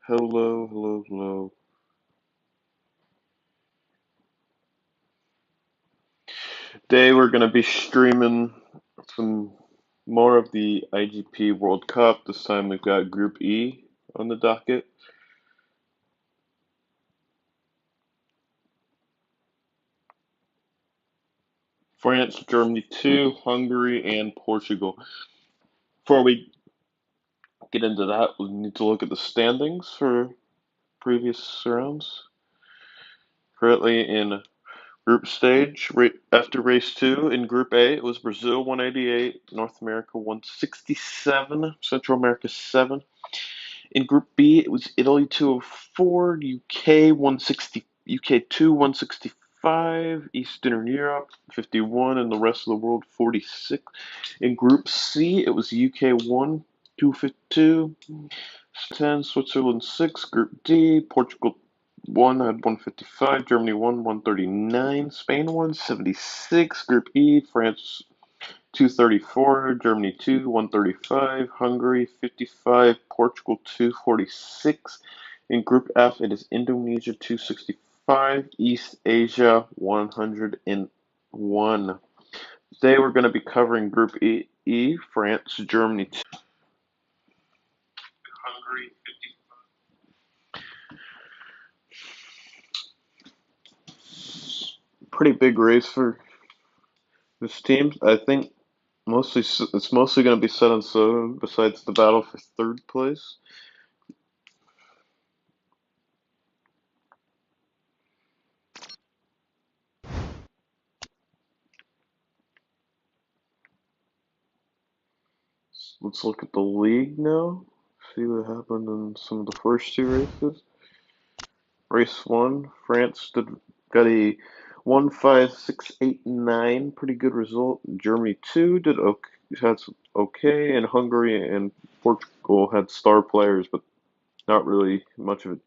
Hello, hello, hello. Today we're going to be streaming some more of the IGP World Cup. This time we've got Group E on the docket. France, Germany 2, Hungary, and Portugal. Before we get into that, we need to look at the standings for previous rounds. Currently in group stage, after race 2 in Group A, it was Brazil 188, North America 167, Central America 7. In Group B, it was Italy 204, UK 160, UK 2 165, Eastern Europe 51, and the rest of the world 46. In Group C, it was UK 1 252, 10, Switzerland 6, Group D, Portugal 1 had 155, Germany 1 139, Spain 176, Group E, France 234, Germany 2, 135, Hungary 55, Portugal 246. In Group F, it is Indonesia 265, East Asia 101. Today we're going to be covering Group E, France, Germany 2, Hungary 50. Pretty big race for this team. I think it's mostly going to be set on stone besides the battle for third place. Let's look at the league now. See what happened in some of the first two races. Race 1, France got a 15689, pretty good result. Germany 2 had okay, and Hungary and Portugal had star players, but not really much of a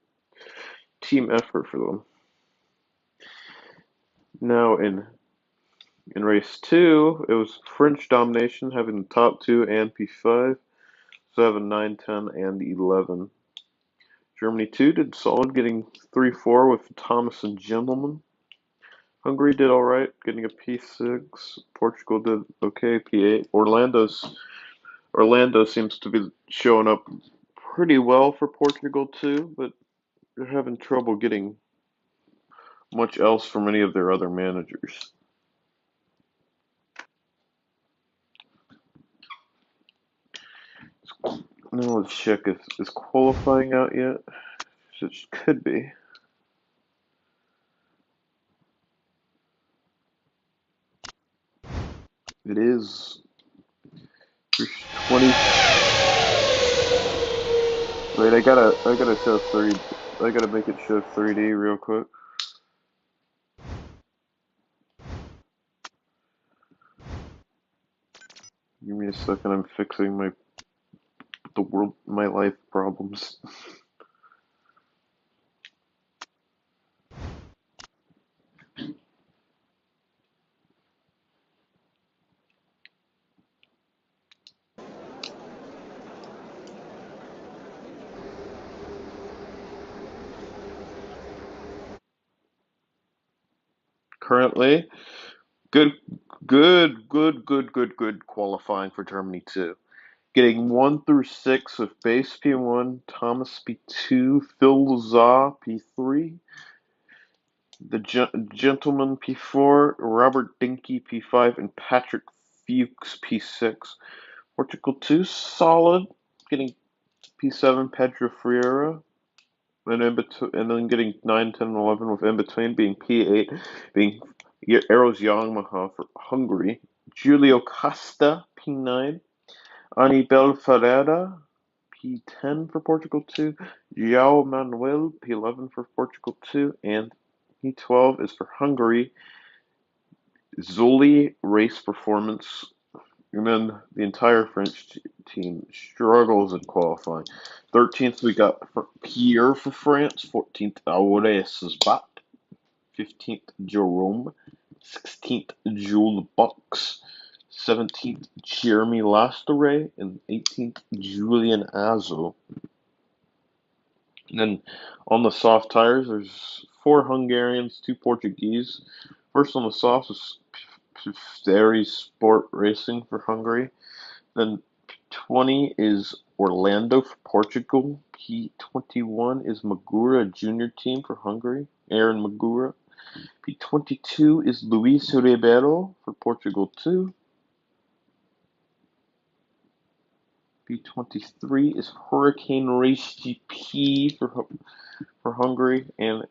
team effort for them. Now in race 2, it was French domination, having the top two and P5, 7, 9, 10, and 11. Germany 2 did solid, getting 3-4 with Thomas and Gentleman. Hungary did alright, getting a P6. Portugal did okay, P8. Orlando seems to be showing up pretty well for Portugal too, but they're having trouble getting much else from any of their other managers. Now let's check if is qualifying out yet. It could be. It is. There's 20. Wait, I gotta show 3. I gotta make it show 3D real quick. Give me a second. I'm fixing my life problems. Currently, good, good qualifying for Germany too. Getting 1 through 6 with Base P1, Thomas P2, Phil Zaw P3, the Gentleman P4, Robert Dinky P5, and Patrick Fuchs P6. Portugal 2, solid, getting P7, Pedro Freire, and then getting 9, 10, and 11 with in between being P8, being Eros Yamaha for Hungary, Julio Costa P9, Anibal Ferreira P10 for Portugal 2, João Manuel P11 for Portugal 2, and P12 is for Hungary, Zoli Race Performance. And then the entire French team struggles in qualifying. 13th, we got Pierre for France. 14th, Aures Bat. 15th, Jerome. 16th, Jules Bucks. 17th, Jeremy Lasteray. And 18th, Julian Azo. And then on the soft tires, there's 4 Hungarians, 2 Portuguese. First on the softs is Ferry Sport Racing for Hungary. Then P20 is Orlando for Portugal. P21 is Magura Junior Team for Hungary. Aaron Magura. P22 is Luis Ribeiro for Portugal too. P23 is Hurricane Race GP for Hungary, and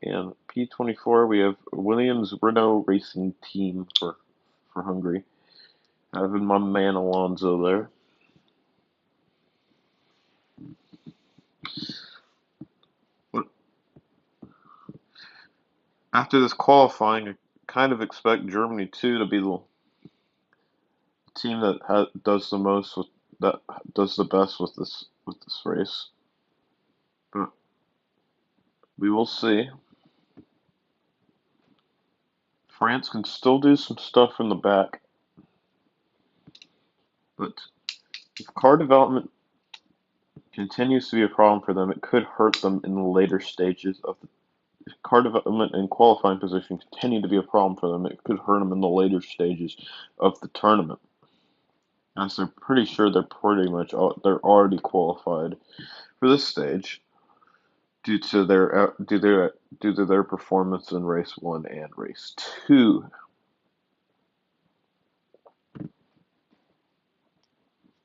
P24 we have Williams Renault Racing Team for Hungary. Having my man Alonso there. But after this qualifying, I kind of expect Germany too to be the team that does the most with that does the best with this race. But we will see. France can still do some stuff in the back, but if car development continues to be a problem for them, it could hurt them in the later stages of the if car development and qualifying position continue to be a problem for them, it could hurt them in the later stages of the tournament. As they're pretty sure they're they're already qualified for this stage due to their performance in race 1 and race 2.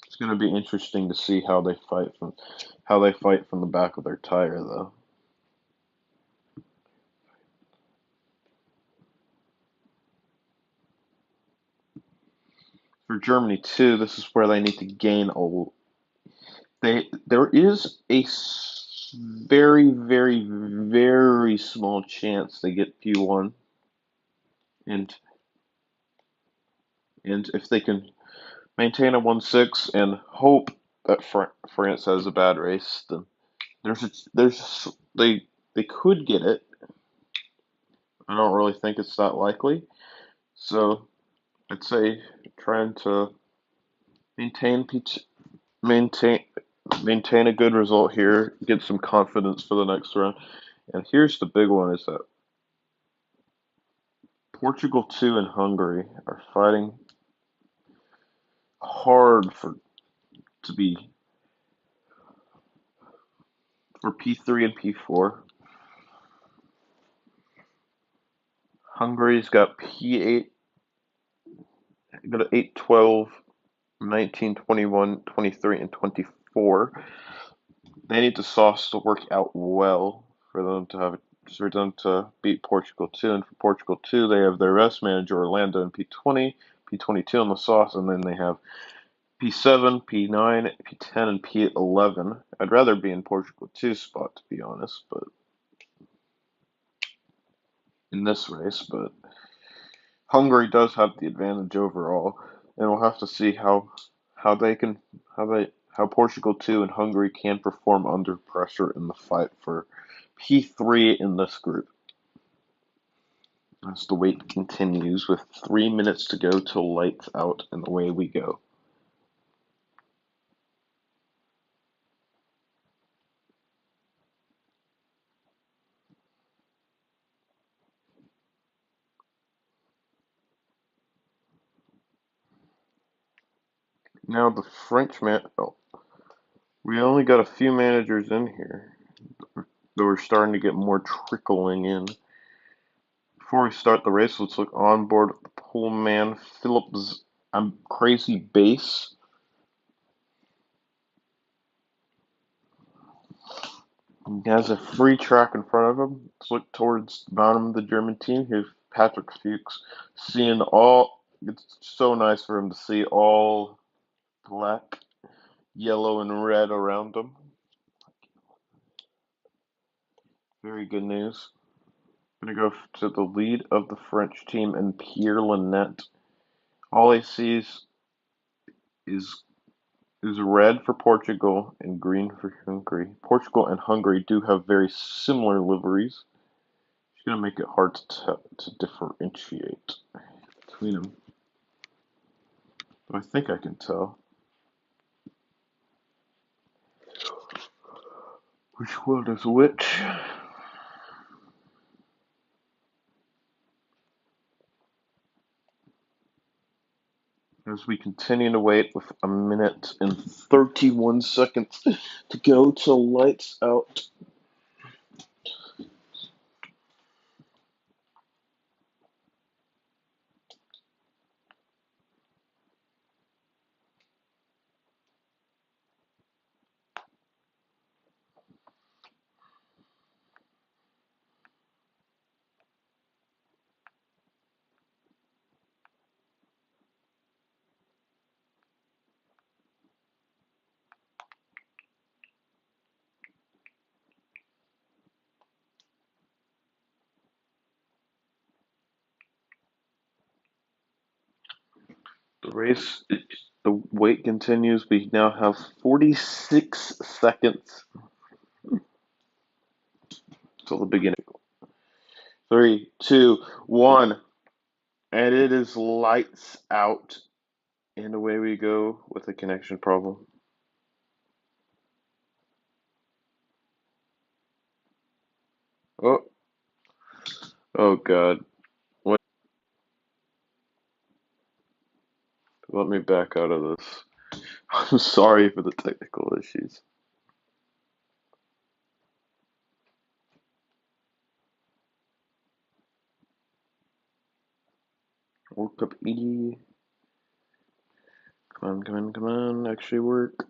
It's going to be interesting to see how they fight from the back of their tire though. For Germany too, this is where they need to gain a there is a very, very, very small chance they get P1, and if they can maintain a 1-6 and hope that France has a bad race, then they could get it. I don't really think it's that likely, so I'd say trying to maintain maintain maintain a good result here, get some confidence for the next round. And here's the big one: is that Portugal 2 and Hungary are fighting hard to be for P3 and P4. Hungary's got P8, got 8, 12, 19, 21, 23, and 24. They need the softs to work out well for them to beat Portugal 2. And for Portugal 2, they have their race manager Orlando in P20, P22 on the softs, and then they have P7, P9, P10, and P11. I'd rather be in Portugal 2 spot, to be honest, but in this race, but Hungary does have the advantage overall, and we'll have to see how they can how Portugal 2 and Hungary can perform under pressure in the fight for P3 in this group. As the wait continues with 3 minutes to go till lights out, and away we go. Now the French we only got a few managers in here, though we're starting to get more trickling in. Before we start the race, let's look on board the pole man Philip's Crazy Base. He has a free track in front of him. Let's look towards the bottom of the German team. Here's Patrick Fuchs seeing all. It's so nice for him to see all black, yellow, and red around him. Very good news. I'm going to go to the lead of the French team and Pierre Linette. All he sees is red for Portugal and green for Hungary. Portugal and Hungary do have very similar liveries. It's going to make it hard to differentiate between them. But I think I can tell. Which one is which? As we continue to wait with a minute and 31 seconds to go till lights out. The wait continues. We now have 46 seconds till the beginning. 3, 2, 1. And it is lights out. And away we go with a connection problem. Oh, oh God. Wait, let me back out of this. I'm sorry for the technical issues. World Cup 80. Come on, come on, come on. Actually work.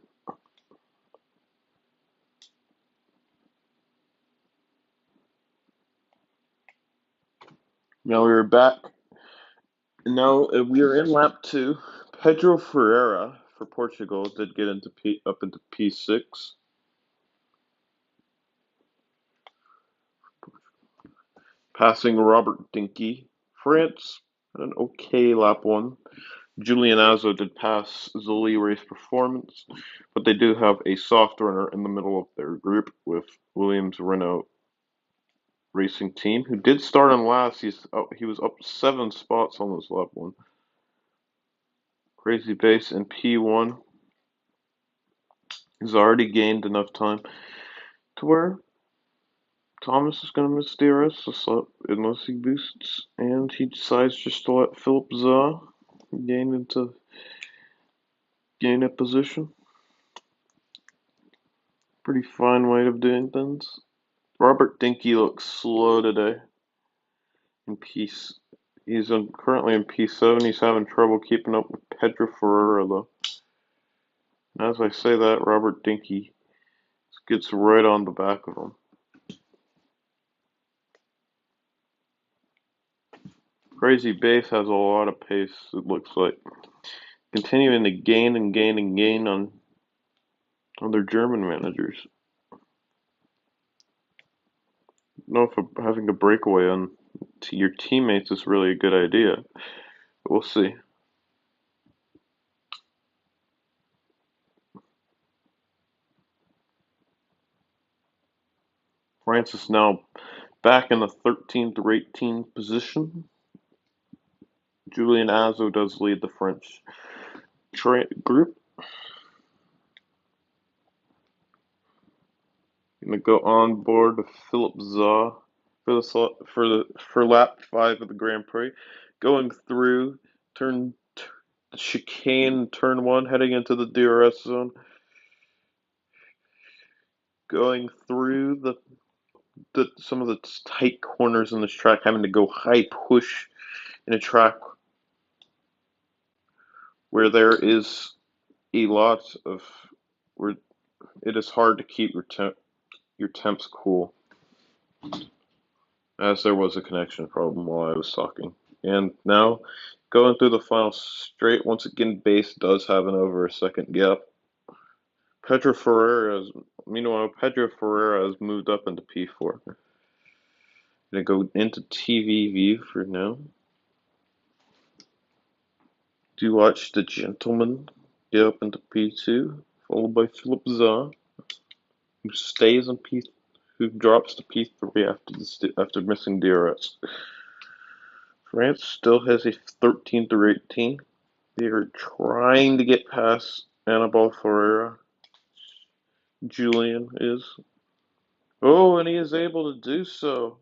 Now we are back. Now we are in lap 2. Pedro Ferreira for Portugal did get up into P6. Passing Robert Dinky. France had an okay lap 1. Julian Azzo did pass Zoli Race Performance, but they do have a soft runner in the middle of their group with Williams Renault Racing Team, who did start on last. He was up 7 spots on this lap 1. Crazy Base in P1 has already gained enough time to where Thomas is going to miss DRS unless he boosts, and he decides just to let Philip Zaw gain a position. Pretty fine way of doing things. Robert Dinky looks slow today. He's currently in P7. He's having trouble keeping up with Pedro Ferreira though. And as I say that, Robert Dinky gets right on the back of him. Crazy Base has a lot of pace, it looks like. Continuing to gain and gain and gain on their German managers. I don't know if having a breakaway on to your teammates is really a good idea. But we'll see. France is now back in the 13th or 18th position. Julian Azzo does lead the French group. Gonna go on board with Philip Zaw for lap 5 of the Grand Prix, going through chicane turn 1, heading into the DRS zone, going through some of the tight corners in this track, having to go high push in a track where there is a lot of where it is hard to keep your temps cool, as there was a connection problem while I was talking. And now, going through the final straight, once again, Base does have an over a second gap. Meanwhile, Pedro Ferreira has moved up into P4. Gonna go into TV view for now. Do watch the gentleman get up into P2, followed by Philip Zaw, who drops to P3 after missing DRS. France still has a 13th or 18. They are trying to get past Anibal Ferreira. Julian is. Oh, and he is able to do so.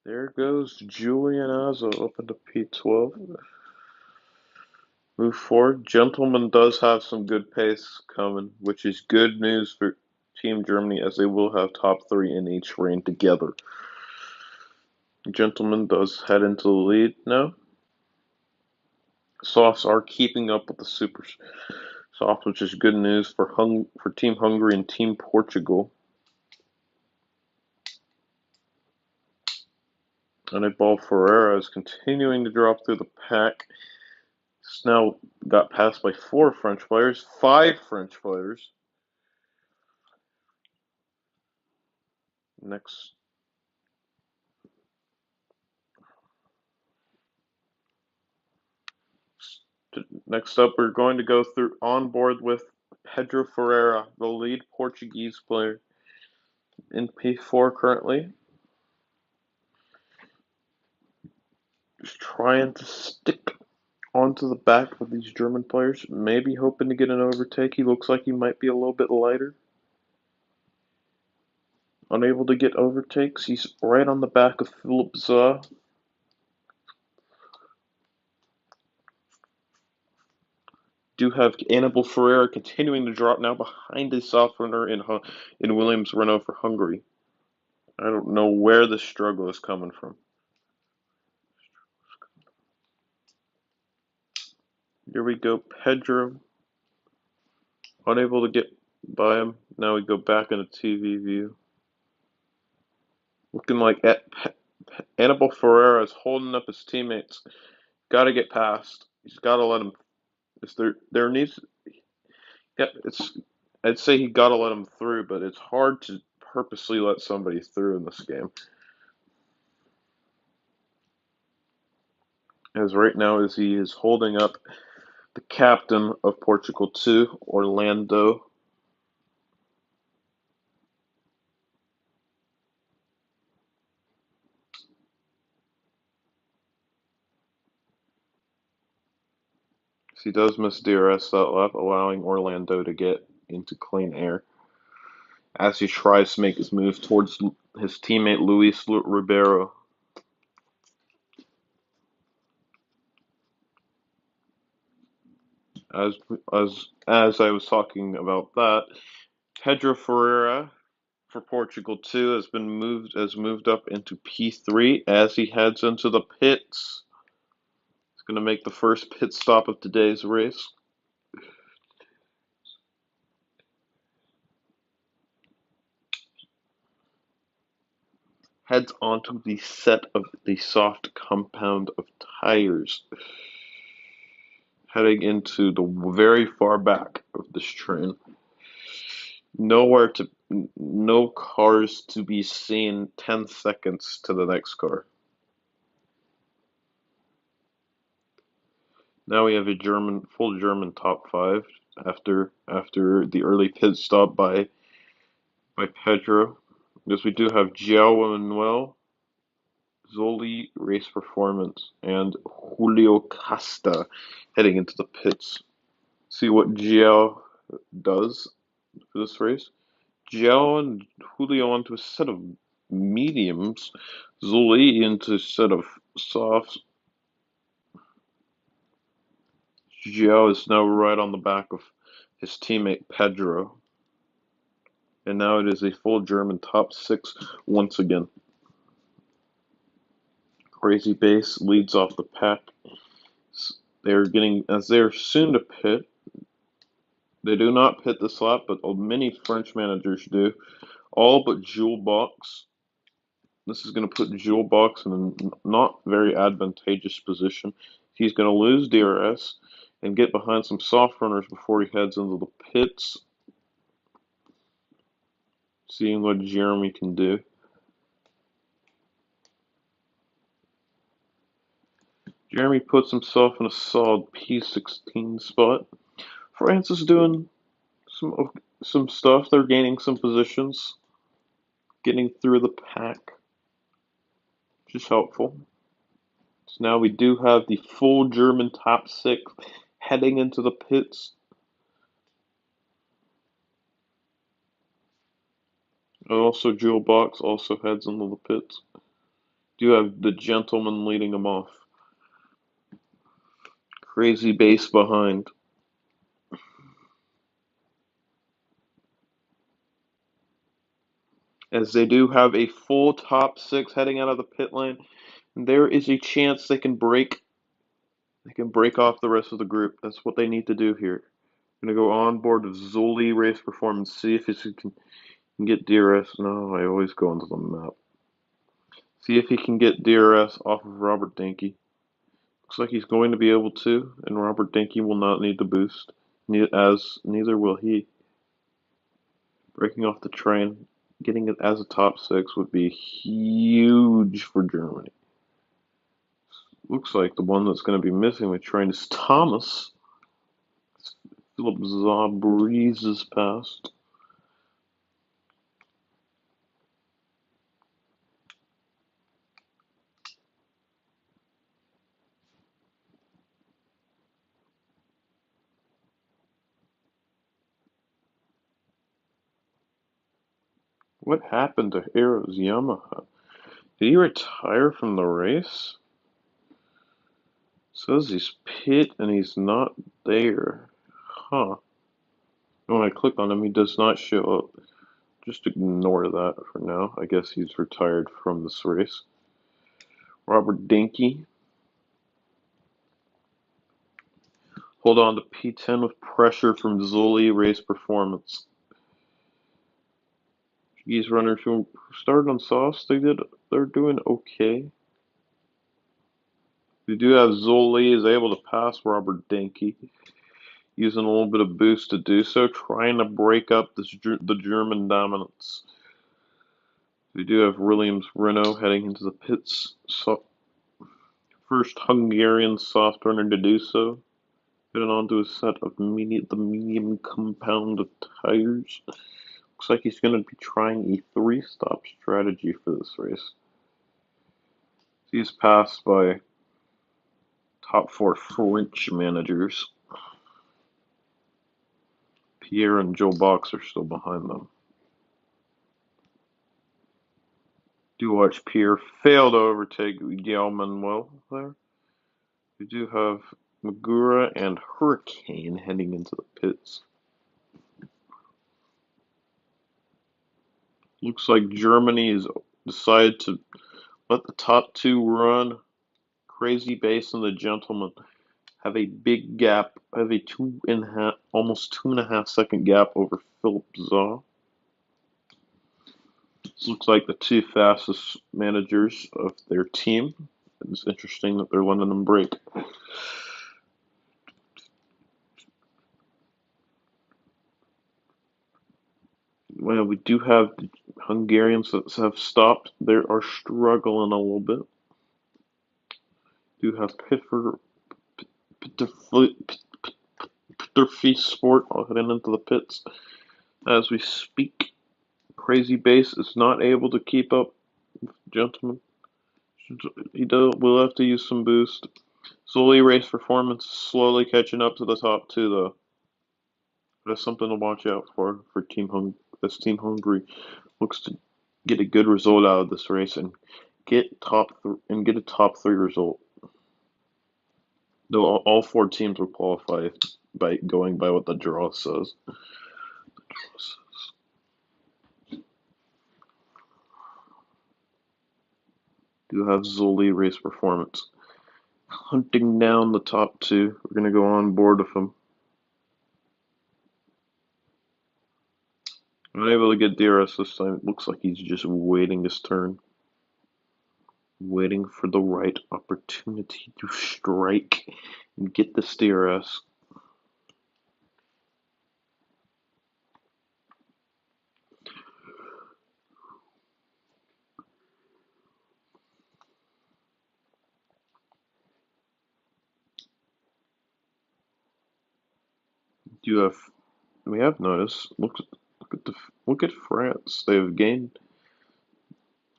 There goes Julian Azzo up into P12. Move forward. Gentleman does have some good pace coming, which is good news for Team Germany as they will have top three in each reign together. Gentleman does head into the lead now. Softs are keeping up with the super soft, which is good news for Team Hungary and Team Portugal. Anibal Ferreira is continuing to drop through the pack. It's now got passed by 4 French players, 5 French players. Next up, we're going to go through on board with Pedro Ferreira, the lead Portuguese player in P4 currently. Just trying to stick onto the back of these German players, maybe hoping to get an overtake. He looks like he might be a little bit lighter. Unable to get overtakes. He's right on the back of Philip Zaw. Do have Anibal Ferreira continuing to drop now behind his softener in Williams Renault for Hungary. I don't know where the struggle is coming from. Here we go, Pedro. Unable to get by him. Now we go back into TV view. Looking like Anibal Ferreira is holding up his teammates. Got to get past. He's got to let him. There needs. Yeah, I'd say he got to let him through, but it's hard to purposely let somebody through in this game. As right now, as he is holding up the captain of Portugal 2, Orlando. He does miss DRS that lap, allowing Orlando to get into clean air as he tries to make his move towards his teammate Luis Ribeiro. As as I was talking about that, Pedro Ferreira for Portugal 2 has moved up into P3 as he heads into the pits. He's going to make the first pit stop of today's race. Heads onto the set of the soft compound of tires, heading into the very far back of this train. No cars to be seen 10 seconds to the next car. Now we have a full German top 5 after the early pit stop by Pedro. Because we do have João Manuel, Zoli Race Performance, and Julio Costa heading into the pits. See what João does for this race. João and Julio onto a set of mediums, Zoli into a set of softs. João is now right on the back of his teammate Pedro. And now it is a full German top 6 once again. Crazy Base leads off the pack. They're soon to pit. They do not pit this lap, but many French managers do. All but Jules Box. This is going to put Jules Box in a not very advantageous position. He's going to lose DRS and get behind some soft runners before he heads into the pits. Seeing what Jeremy can do. Jeremy puts himself in a solid P16 spot. France is doing some stuff. They're gaining some positions, getting through the pack, which is helpful. So now we do have the full German top 6 heading into the pits. And also, Jewel Box also heads into the pits. Do have the gentleman leading him off. Crazy base behind. As they do have a full top six heading out of the pit lane, there is a chance they can break. They can break off the rest of the group. That's what they need to do here. I'm gonna go on board with Zoli Race Performance, see if he can get DRS. No, I always go into the map. See if he can get DRS off of Robert Dinky. Looks like he's going to be able to, and Robert Dinky will not need the boost, as neither will he. Breaking off the train, getting it as a top six would be huge for Germany. Looks like the one that's going to be missing with train is Thomas. Philip Zaw breezes past. What happened to Hero's Yamaha? Did he retire from the race? Says he's pit and he's not there. Huh. When I click on him, he does not show up. Just ignore that for now. I guess he's retired from this race. Robert Dinky. Hold on to P10 with pressure from Zoli Race Performance. These runners who started on softs, they're doing okay. We do have Zoli is able to pass Robert Dinky, using a little bit of boost to do so, trying to break up the German dominance. We do have Williams Renault heading into the pits. So, first Hungarian soft runner to do so. Getting onto a set of the medium compound of tires. Looks like he's going to be trying a three-stop strategy for this race. He's passed by top four French managers. Pierre and Joe Box are still behind them. Do watch Pierre fail to overtake Miguel Manuel there. We do have Magura and Hurricane heading into the pits. Looks like Germany has decided to let the top two run. Crazy Base and the Gentleman have a big gap, have a almost 2.5 second gap over Philip Zaw. This looks like the two fastest managers of their team. It's interesting that they're letting them break. Well, we do have the Hungarians that have stopped. They are struggling a little bit. Do have Pitterfee Sport heading into the pits as we speak. Crazy Base is not able to keep up, gentlemen. Will have to use some boost. Solely Race Performance slowly catching up to the top two, though. That's something to watch out for this Team Hungary looks to get a good result out of this race and get a top three result. Though all four teams will qualify by going by what the draw says. Do have Zoli Race Performance hunting down the top two. We're gonna go on board with him. Unable to get DRS this time. It looks like he's just waiting his turn. Waiting for the right opportunity to strike and get this DRS. We have noticed. Look at France. They have gained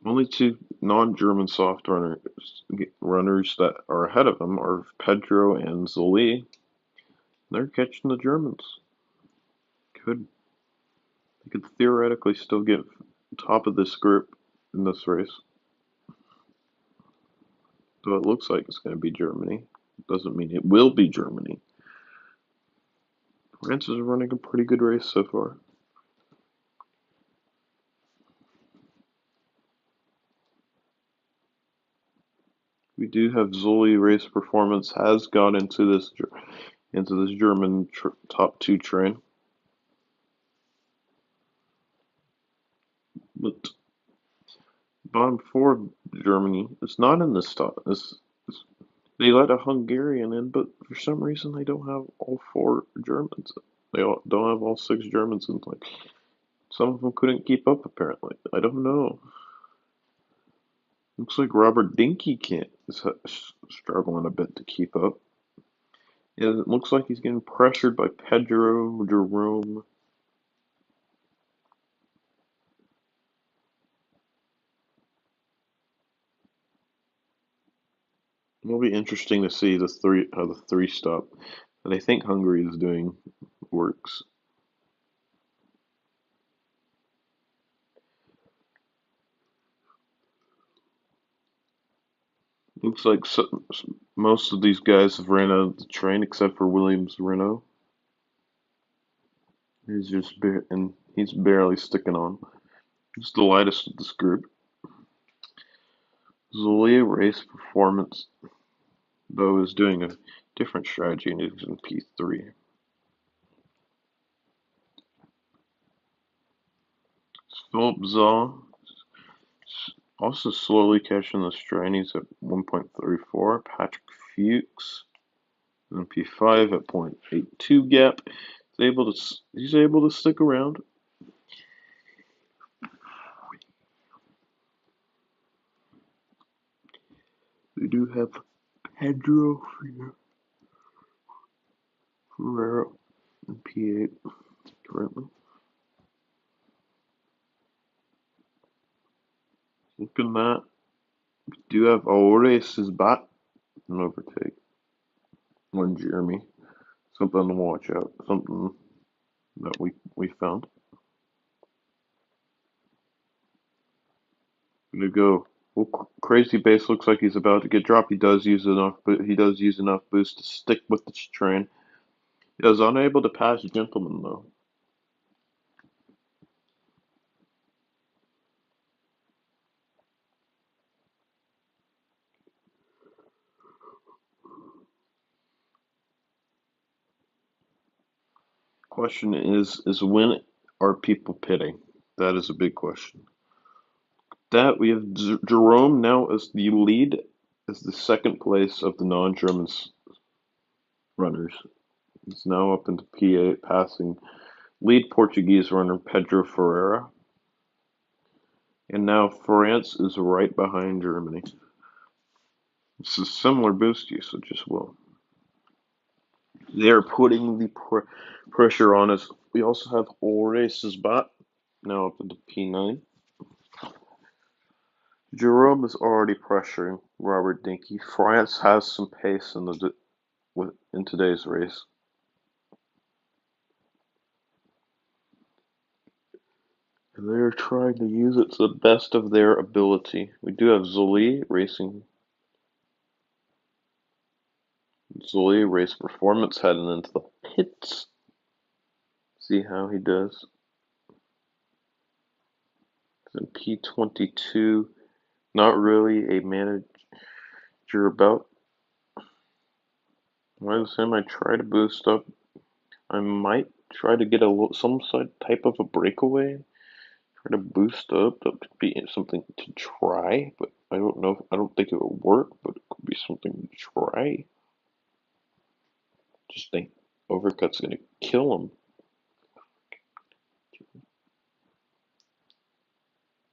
only two non-German soft runners that are ahead of them are Pedro and Zoli. They're catching the Germans. They could theoretically still get top of this group in this race. So it looks like it's going to be Germany. Doesn't mean it will be Germany. France is running a pretty good race so far. We do have Zoli race performance has got into this German top two train, but bottom four of Germany is not in this top. They let a Hungarian in, but for some reason they don't have all four Germans. They don't have all six Germans in. Like some of them couldn't keep up. Apparently, I don't know. Looks like Robert Dinky can't is struggling a bit to keep up. Yeah, it looks like he's getting pressured by Pedro Jerome. It'll be interesting to see how the three stop. And I think Hungary is doing works. Looks like most of these guys have ran out of the train except for Williams Renault. He's barely sticking on. He's the lightest of this group. Zolia race performance though is doing a different strategy and is in P3. Philip Zaw also slowly catching the strain. He's at 1.34. Patrick Fuchs in P5 at 0.82 gap. He's able to stick around. We do have Pedro Ferreira in P8 currently. Looking at that, we do have Aores' bat and overtake. One Jeremy. Something to watch out. Something that we found. Gonna go. Well, Crazy Base looks like he's about to get dropped. He does use enough boost to stick with the train. He was unable to pass Gentleman though. Question is when are people pitting? That is a big question. That we have Jerome now as the lead, as the second place of the non-German runners. He's now up into P8, passing lead Portuguese runner Pedro Ferreira. And now France is right behind Germany. It's a similar boost usage as well. They're putting the pressure on us. We also have Ores's bot now up into P9. Jerome is already pressuring Robert Dinky. France has some pace in today's race. And they're trying to use it to the best of their ability. We do have Zoli racing. Zoli race performance heading into the pits. See how he does. It's in P22. Not really a manager about. With him, I try to boost up. I might try to get some type of a breakaway. Try to boost up. That could be something to try, but I don't know. I don't think it will work, but it could be something to try. Just think Overcut's gonna kill him.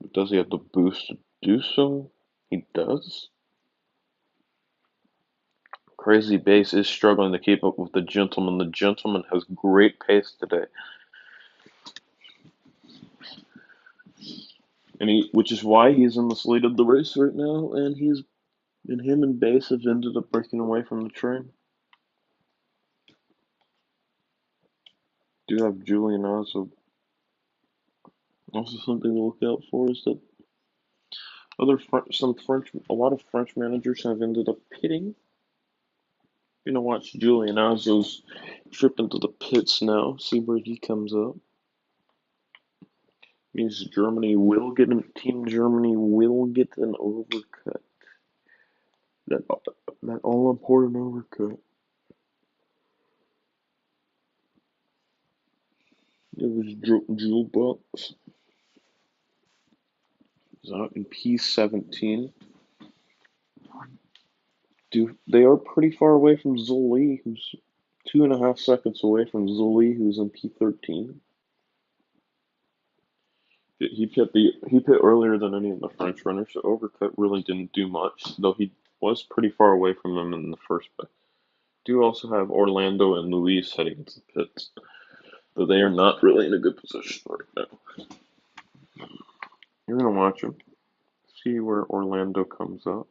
But does he have the boost to do so? He does. Crazy Base is struggling to keep up with the Gentleman. The Gentleman has great pace today. Which is why he's in the lead of the race right now, and him and Base have ended up breaking away from the train. Do have Julian also Also, something to look out for is that a lot of French managers have ended up pitting. You're gonna watch Julian Alzo's trip into the pits now, see where he comes up. Means Team Germany will get an overcut. That that all important overcut. It was Jewel Bucks. He's out in P17. They are pretty far away from Zoli, who's 2.5 seconds away from Zoli, who's in P13. He pit earlier than any of the French runners, so overcut really didn't do much, though he was pretty far away from them in the first place. Do also have Orlando and Luis heading into the pits, though they are not really in a good position right now. You're gonna watch them, see where Orlando comes up.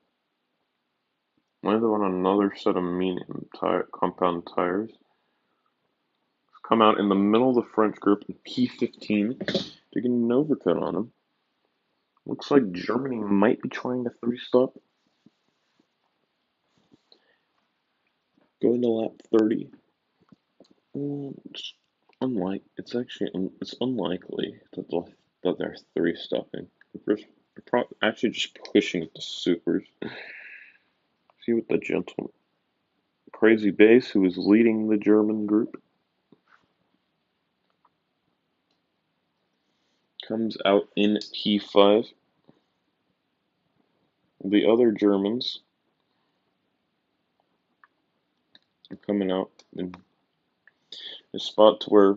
Orlando on another set of medium compound tires. Come out in the middle of the French group in P15 to get an overcut on him. Looks like Germany might be trying a three-stop. Going to lap 30. It's unlikely that they're three-stopping. They're actually just pushing at the supers. See what the gentleman, Crazy Bass, who is leading the German group, comes out in P5. The other Germans are coming out in a spot to where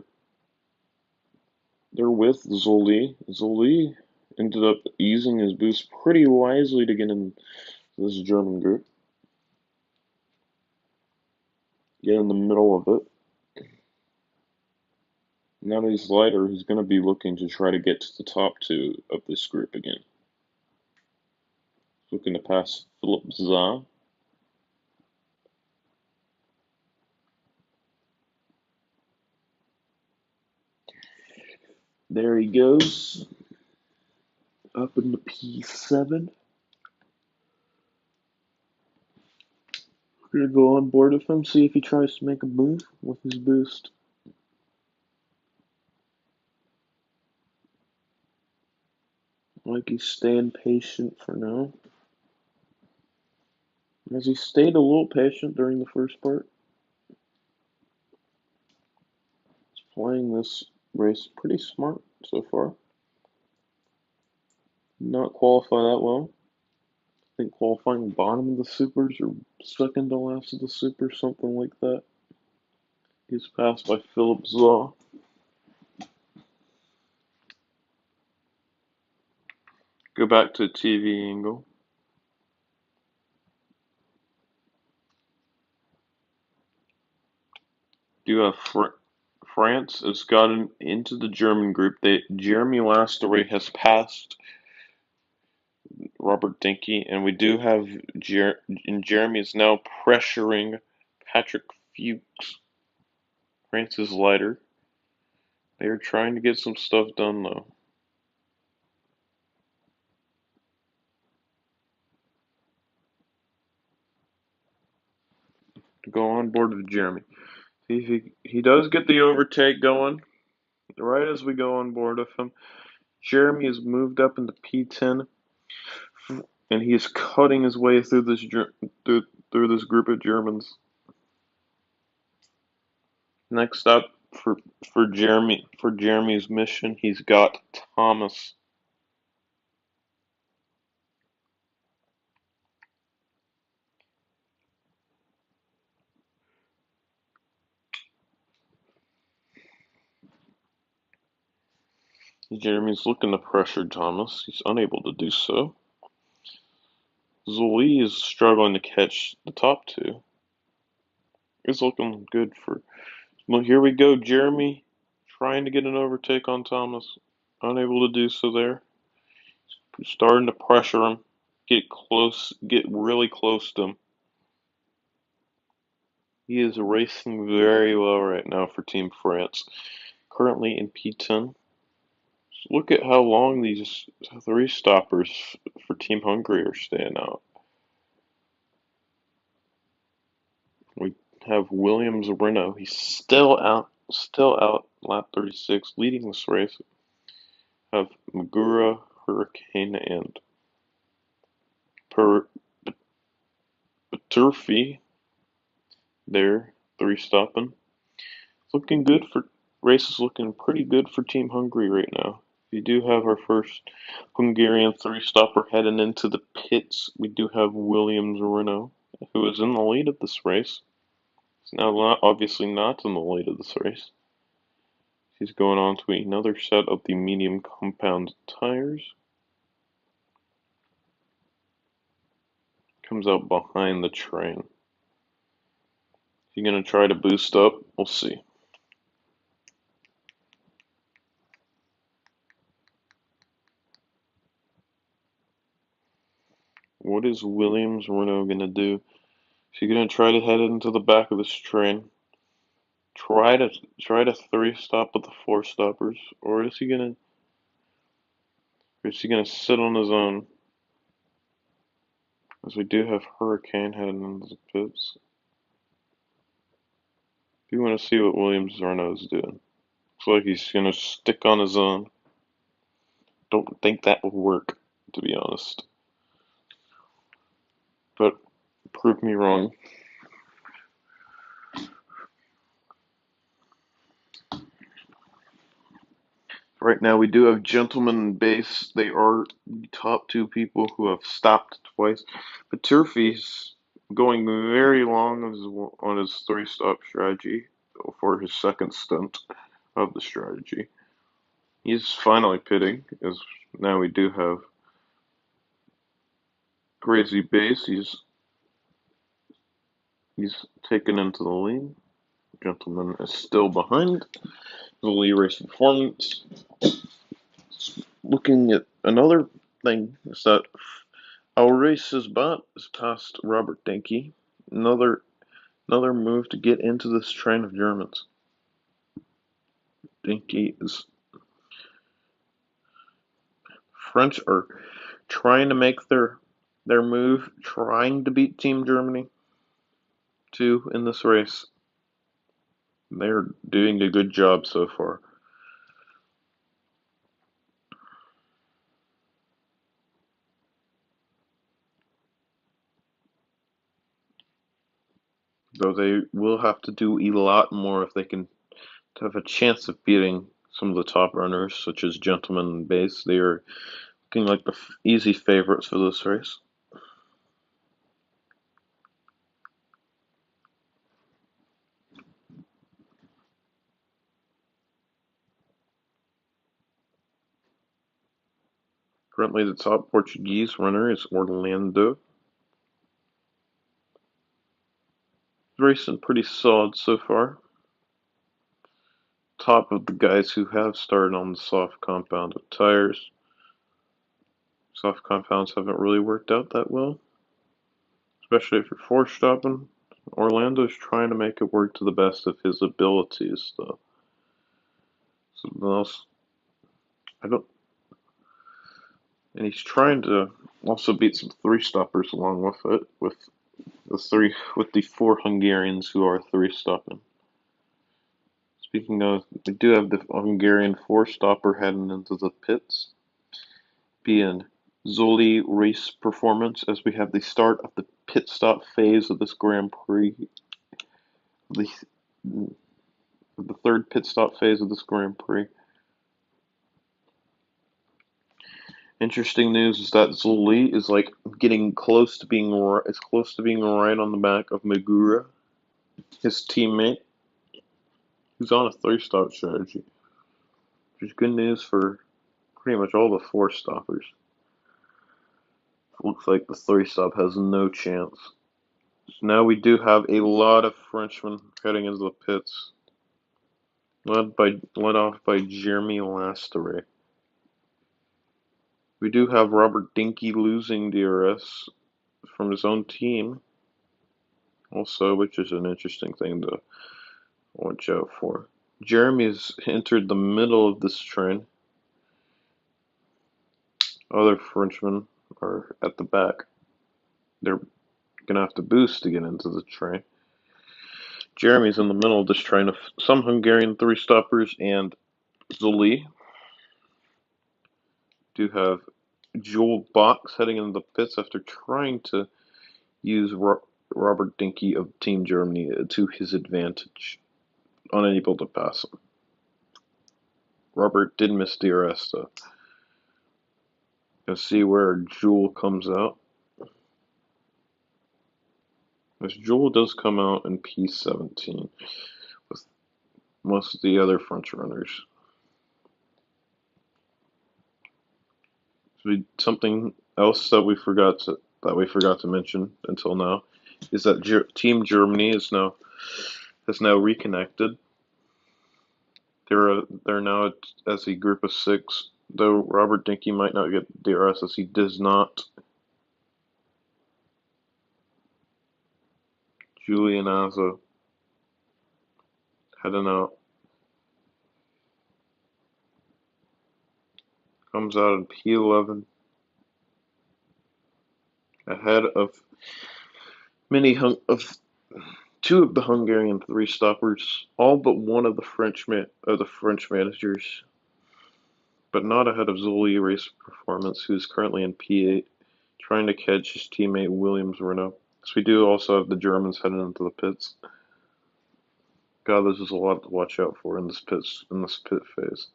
they're with Zoli. Zoli ended up using his boost pretty wisely to get in this German group. Get in the middle of it. Now that he's lighter, he's going to be looking to try to get to the top two of this group again. He's looking to pass Philip Zah. There he goes. Up into P7. We're going to go on board with him, see if he tries to make a move with his boost. Like he's staying patient for now. As he stayed a little patient during the first part. He's playing this race pretty smart so far. Not qualify that well. I think qualifying bottom of the supers or second to last of the supers, something like that. He's passed by Philip Zaw. Go back to TV angle. Do have France has gotten into the German group. Jeremy Lastaway has passed Robert Dinky, and we do have Jeremy is now pressuring Patrick Fuchs. France is lighter. They are trying to get some stuff done though. To go on board with Jeremy. He does get the overtake going right as we go on board with him. Jeremy has moved up into P10, and he is cutting his way through this group of Germans. Next up for Jeremy's mission, he's got Thomas. Jeremy's looking to pressure Thomas. He's unable to do so. Zoli is struggling to catch the top two. It's looking good for. Well, here we go. Jeremy trying to get an overtake on Thomas. Unable to do so there. Starting to pressure him. Get really close to him. He is racing very well right now for Team France. Currently in P10. Look at how long these three stoppers for Team Hungary are staying out. We have Williams Renault. He's still out, lap 36, leading this race. Have Magura, Hurricane, and Per Turfy there, three stopping. Looking good for race is looking pretty good for Team Hungary right now. We do have our first Hungarian three stopper heading into the pits. We do have Williams Renault, who is in the lead of this race. He's now obviously not in the lead of this race. He's going on to another set of the medium compound tires. Comes out behind the train. Is he going to try to boost up? We'll see. What is Williams Renault going to do? Is he going to try to head into the back of this train? Try to three stop with the four stoppers, or is he gonna sit on his own? As we do have Hurricane heading into the pits. Do want to see what Williams Renault is doing. Looks like he's gonna stick on his own. Don't think that will work, to be honest. But prove me wrong. Right now we do have Gentleman and Base. They are the top two people who have stopped twice. But Turfy's going very long on his three-stop strategy for his second stint of the strategy. He's finally pitting, as now we do have Crazy Base. He's taken into the lead. Gentleman is still behind. The Lee Race Performance. Looking at another thing is that our race is past Robert Dinky. Another move to get into this train of Germans. Dinky is French are trying to make their move, trying to beat Team Germany too in this race. They're doing a good job so far. Though they will have to do a lot more if they can have a chance of beating some of the top runners, such as Gentleman and Base. They are looking like the easy favorites for this race. Currently, the top Portuguese runner is Orlando. Racing pretty solid so far. Top of the guys who have started on the soft compounded tires. Soft compounds haven't really worked out that well, especially if you're force stopping. Orlando's trying to make it work to the best of his abilities, though. Something else, I don't, and he's trying to also beat some three stoppers along with it, with the four Hungarians who are three stopping. Speaking of, we do have the Hungarian four stopper heading into the pits, being Zoli Race Performance, as we have the start of the pit stop phase of this Grand Prix, the third pit stop phase of this Grand Prix. Interesting news is that Zoli is like getting close to being right on the back of Magura, his teammate, who's on a three-stop strategy, which is good news for pretty much all the four stoppers. Looks like the three-stop has no chance. So now we do have a lot of Frenchmen heading into the pits, led off by Jeremy Lastere. We do have Robert Dinky losing DRS from his own team, also, which is an interesting thing to watch out for. Jeremy has entered the middle of this train. Other Frenchmen are at the back. They're gonna have to boost to get into the train. Jeremy's in the middle, just trying to some Hungarian three stoppers, and Zuli do have Jewel Box heading into the pits after trying to use Robert Dinky of Team Germany to his advantage, unable to pass him. Robert did miss DRS though. Let's see where Jewel comes out. As Jewel does come out in P17 with most of the other French runners. Something else that we forgot to mention until now is that Team Germany has now reconnected. They're now as a group of 6, though Robert Dinky might not get DRS as he does not. Julian Azza heading out. Comes out in P11 ahead of two of the Hungarian three stoppers, all but one of the French managers, but not ahead of Zoli Race Performance, who is currently in P8, trying to catch his teammate Williams Renault. So we do also have the Germans heading into the pits. God, there's just a lot to watch out for in this pit phase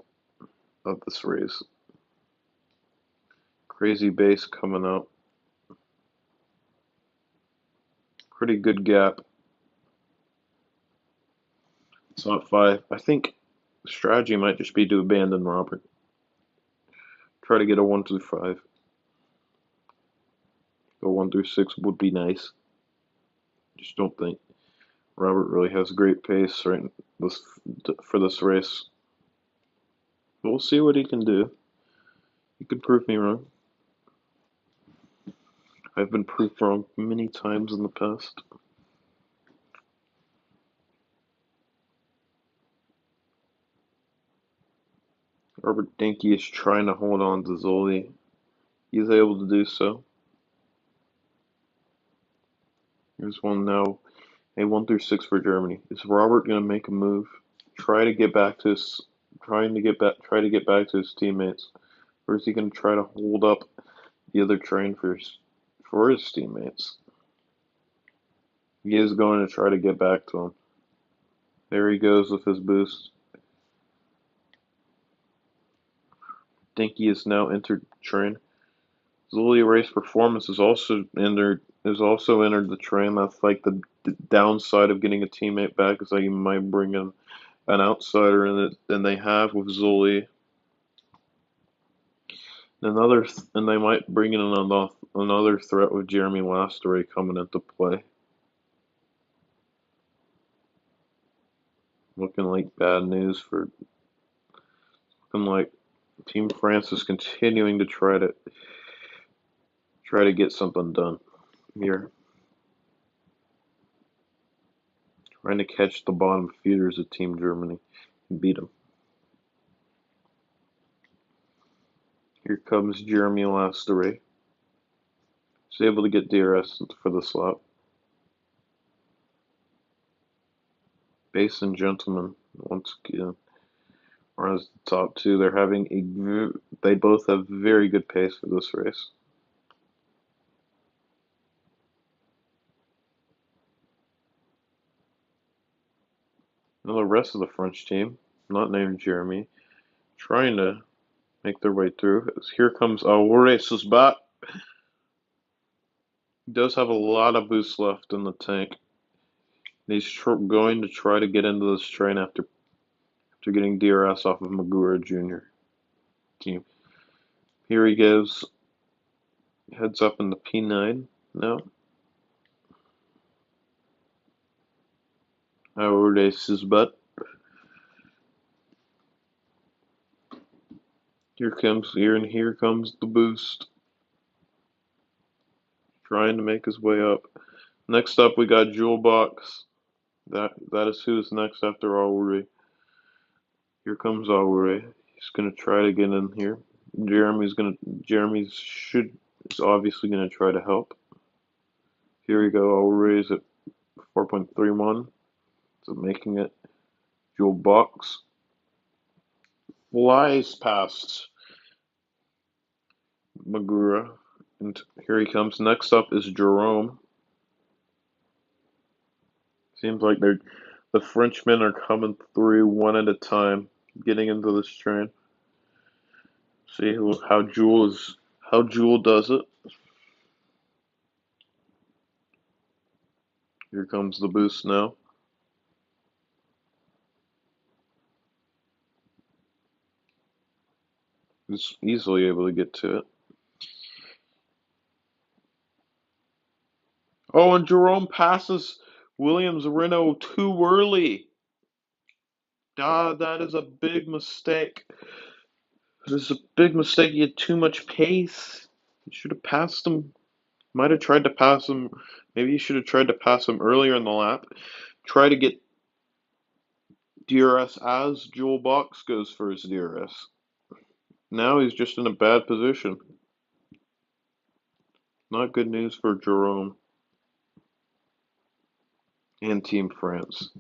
of this race. Crazy base coming out. Pretty good gap. It's not 5. I think the strategy might just be to abandon Robert. Try to get a 1 through 5. Go 1 through 6 would be nice. Just don't think Robert really has great pace for this race. But we'll see what he can do. He could prove me wrong. I've been proved wrong many times in the past. Robert Dinky is trying to hold on to Zoli. He's able to do so. Here's one now. A 1 through 6 for Germany. Is Robert going to make a move? Try to get back to his teammates, or is he going to try to hold up the other train for his teammates? He is going to try to get back to him. There he goes with his boost. Dinky is now entered the train. Zulia Race Performance is also entered the train. That's like the downside of getting a teammate back, is that you might bring in an outsider in it than they have with Zuli. And they might bring in another threat with Jeremy Lastory coming into play. Looking like bad news for looking like Team France is continuing to try to get something done here. Trying to catch the bottom feeders of Team Germany and beat them. Here comes Jeremy Lastory. He's able to get DRS for the lap. Base and Gentlemen once again are as the top 2. They both have very good pace for this race. Now the rest of the French team, not named Jeremy, trying to make their way through. Here comes Aure Susbat. He does have a lot of boost left in the tank. He's going to try to get into this train after getting DRS off of Magura Jr. team. Here he goes. Heads up in the P9 now. Aure Susbat. Here comes the boost. Trying to make his way up. Next up we got Jewel Box. That is who's next after Aure. Here comes Aure. He's gonna try to get in here. Jeremy's is obviously gonna try to help. Here we go. I'll raise it 4.31. So making it. Jewel box flies past Magura, and here he comes. Next up is Jerome. Seems like the Frenchmen are coming through one at a time, getting into this train. See how Jewel does it. Here comes the boost now. He's easily able to get to it. Oh, and Jerome passes Williams Renault too early. Ah, that is a big mistake. This is a big mistake. He had too much pace. He should have passed him. Might have tried to pass him. Maybe he should have tried to pass him earlier in the lap. Try to get DRS as Jewel Box goes for his DRS. Now he's just in a bad position. Not good news for Jerome and Team France.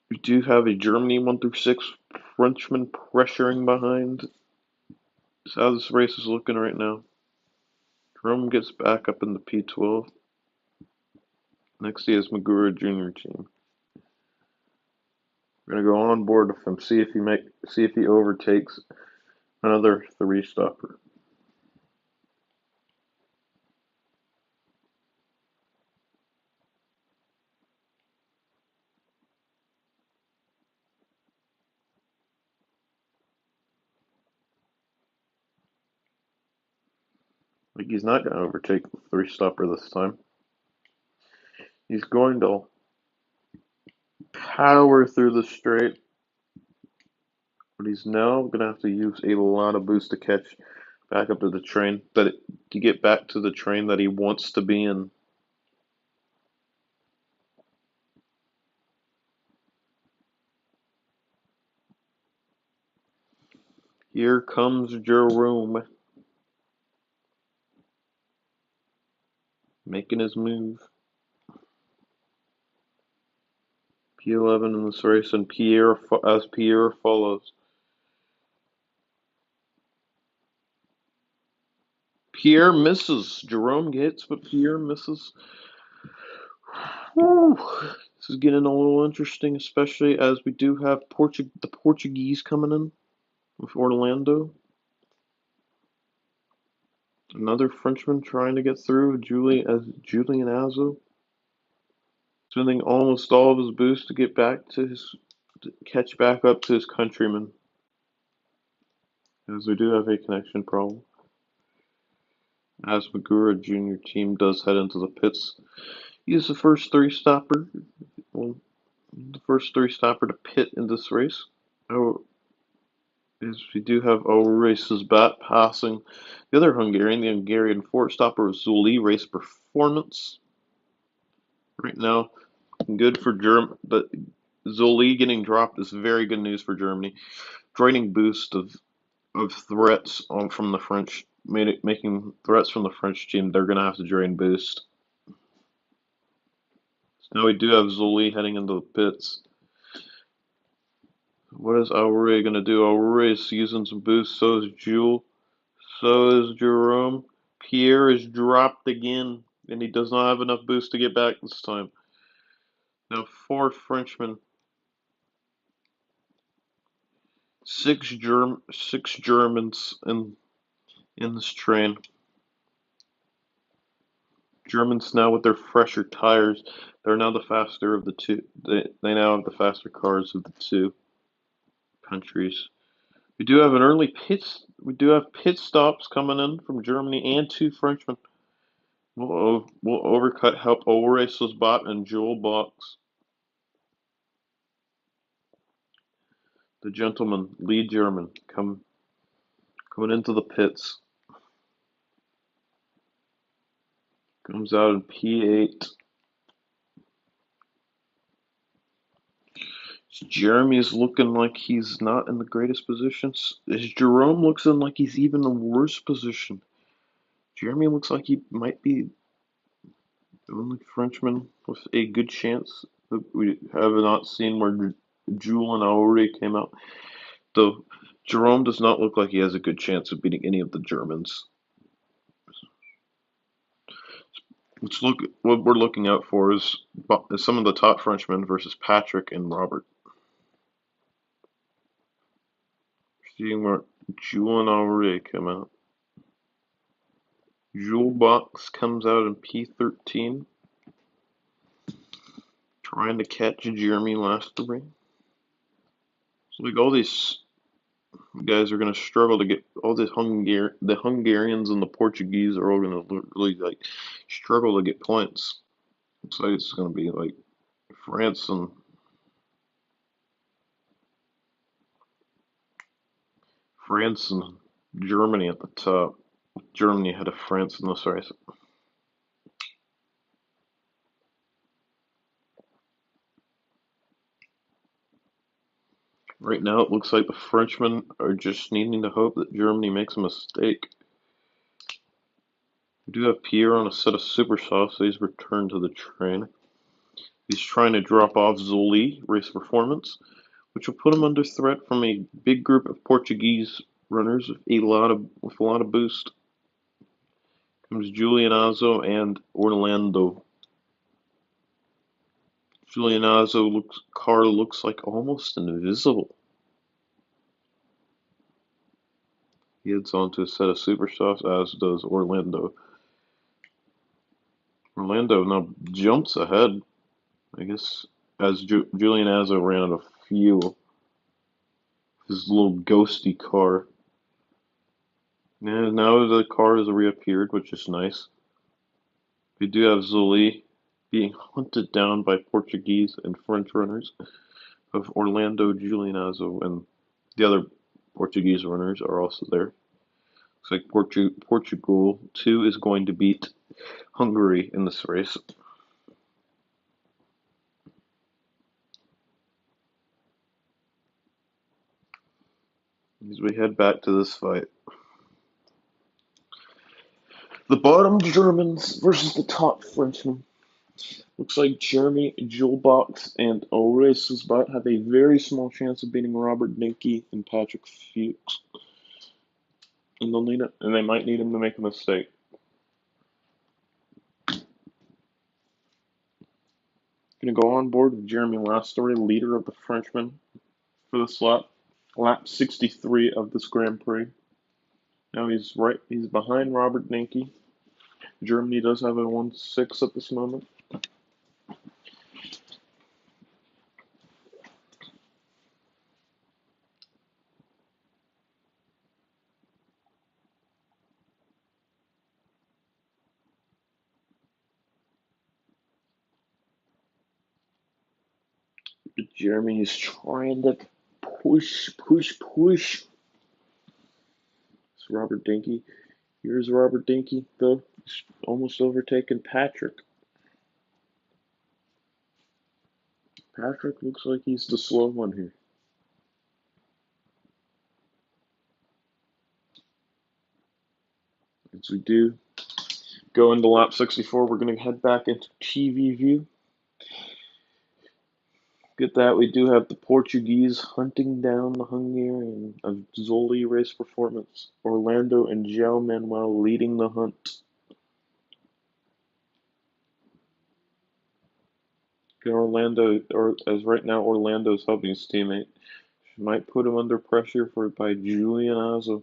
We do have a Germany 1 through 6 Frenchman pressuring behind. That's how this race is looking right now. Jerome gets back up in the P12. Next he has Magura Junior team. We're gonna go on board with him, see if he overtakes another three stopper. Like he's not gonna overtake the three stopper this time. He's going to power through the straight, but he's now gonna have to use a lot of boost to catch back up to the train to get back to the train that he wants to be in. Here comes Jerome making his move. P11 in this race, and Pierre follows. Pierre misses. Jerome gets, but Pierre misses. Whew. This is getting a little interesting, especially as we do have the Portuguese coming in with Orlando. Another Frenchman trying to get through, Julian Azo, spending almost all of his boost to get back to catch back up to his countrymen. As we do have a connection problem. As Magura Junior team does head into the pits. He's the first three stopper. Well, the first three stopper to pit in this race. Oh, is we do have Race's bat passing the other Hungarian. The Hungarian four stopper Zuli race performance. Right now, good for Germany, but Zoli getting dropped is very good news for Germany. Draining boost of threats from the French, making threats from the French team. They're going to have to drain boost. So now we do have Zoli heading into the pits. What is Aure going to do? Aure is using some boost. So is Jules. So is Jerome. Pierre is dropped again, and he does not have enough boost to get back this time. Now four Frenchmen. Six Germans in this train. Germans now with their fresher tires, they're now the faster of the two. They now have the faster cars of the two countries. We do have an early pits. We do have pit stops coming in from Germany and two Frenchmen. We'll overcut help Oresus Bot and Joel Box. The gentleman, lead German, coming into the pits. Comes out in P8. Jeremy's looking like he's not in the greatest positions. Jerome looks in like he's even in a worse position. Jeremy looks like he might be the only Frenchman with a good chance that we have not seen where Julian already came out. Though Jerome does not look like he has a good chance of beating any of the Germans. Let's look. What we're looking out for is some of the top Frenchmen versus Patrick and Robert. Seeing where Julian already came out. Jewel Box comes out in P13, trying to catch Jeremy Lastory. So like all these guys are going to struggle to get all the Hungarians and the Portuguese are all going to really like struggle to get points. Looks like it's going to be like France and Germany at the top. Germany ahead of France in this race. Right now, it looks like the Frenchmen are just needing to hope that Germany makes a mistake. We do have Pierre on a set of super softs, so he's returned to the train. He's trying to drop off Zoli race performance, which will put him under threat from a big group of Portuguese runners with a lot of boost. Comes Julianazo and Orlando. Julianazo car looks like almost invisible. He heads onto a set of super softs, as does Orlando. Orlando now jumps ahead, I guess, as Julianazo ran out of fuel. His little ghosty car. And now the car has reappeared, which is nice. We do have Zoli being hunted down by Portuguese and French runners of Orlando, Julianazo, and the other Portuguese runners are also there. Looks like Portugal too is going to beat Hungary in this race. As we head back to this fight. The bottom Germans versus the top Frenchmen. Looks like Jeremy Julebox and Ulrich Sbat have a very small chance of beating Robert Dinky and Patrick Fuchs. And they might need him to make a mistake. Gonna go on board with Jeremy Lastory, leader of the Frenchmen, for this lap 63 of this Grand Prix. Now he's behind Robert Dinky. Germany does have a 1-6 at this moment. Jeremy is trying to push. It's Robert Dinky. Here's Robert Dinky, though. He's almost overtaken Patrick. Patrick looks like he's the slow one here. As we do go into lap 64, we're going to head back into TV view. Get that, we do have the Portuguese hunting down the Hungarian of Zoli race performance. Orlando and João Manuel leading the hunt. Orlando, or as right now, Orlando's helping his teammate. Might put him under pressure by Julianazo.